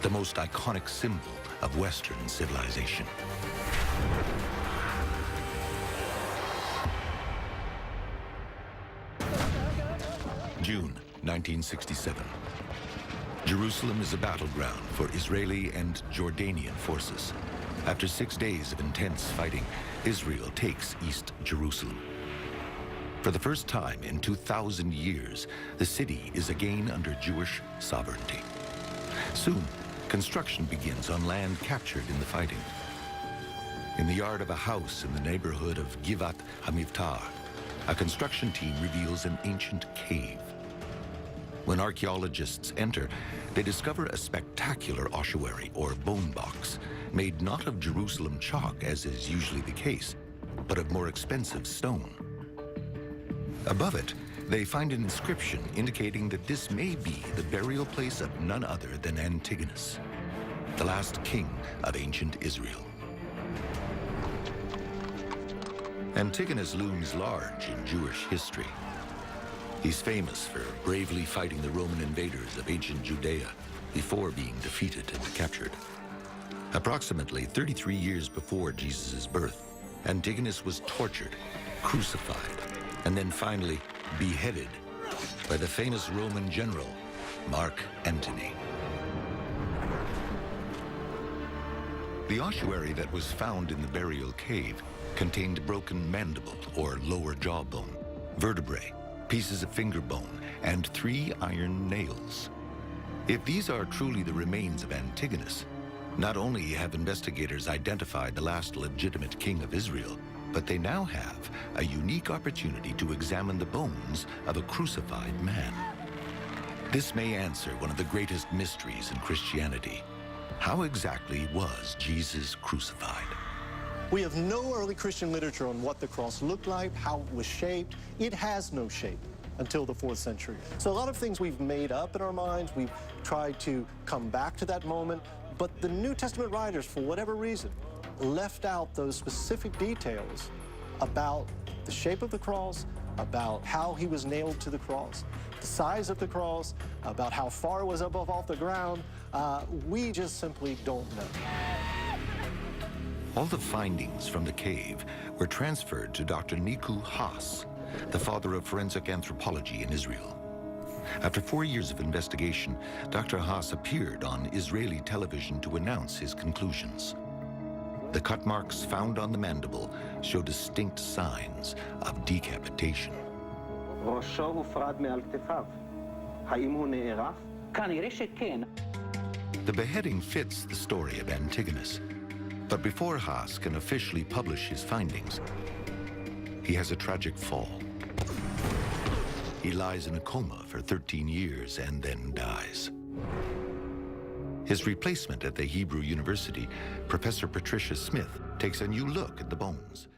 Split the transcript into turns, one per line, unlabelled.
the most iconic symbol of Western civilization. June 1967. Jerusalem is a battleground for Israeli and Jordanian forces. After 6 days of intense fighting, Israel takes East Jerusalem. For the first time in 2,000 years, the city is again under Jewish sovereignty. Soon, construction begins on land captured in the fighting. In the yard of a house in the neighborhood of Givat HaMivtar, a construction team reveals an ancient cave. When archaeologists enter, they discover a spectacular ossuary, or bone box, made not of Jerusalem chalk, as is usually the case, but of more expensive stone. Above it, they find an inscription indicating that this may be the burial place of none other than Antigonus, the last king of ancient Israel. Antigonus looms large in Jewish history. He's famous for bravely fighting the Roman invaders of ancient Judea before being defeated and captured. Approximately 33 years before Jesus' birth, Antigonus was tortured, crucified, and then finally beheaded by the famous Roman general, Mark Antony. The ossuary that was found in the burial cave contained broken mandible, or lower jawbone, vertebrae, pieces of finger bone, and 3 iron nails. If these are truly the remains of Antigonus, not only have investigators identified the last legitimate king of Israel, but they now have a unique opportunity to examine the bones of a crucified man. This may answer one of the greatest mysteries in Christianity. How exactly was Jesus crucified?
We have no early Christian literature on what the cross looked like, how it was shaped. It has no shape until the 4th century. So a lot of things we've made up in our minds. We've tried to come back to that moment, but the New Testament writers, for whatever reason, left out those specific details about the shape of the cross, about how he was nailed to the cross, the size of the cross, about how far it was above off the ground. We just simply don't know.
All the findings from the cave were transferred to Dr. Niku Haas, the father of forensic anthropology in Israel. After 4 years of investigation, Dr. Haas appeared on Israeli television to announce his conclusions. The cut marks found on the mandible show distinct signs of decapitation. The beheading fits the story of Antigonus. But before Haas can officially publish his findings, he has a tragic fall. He lies in a coma for 13 years and then dies. His replacement at the Hebrew University, Professor Patricia Smith, takes a new look at the bones.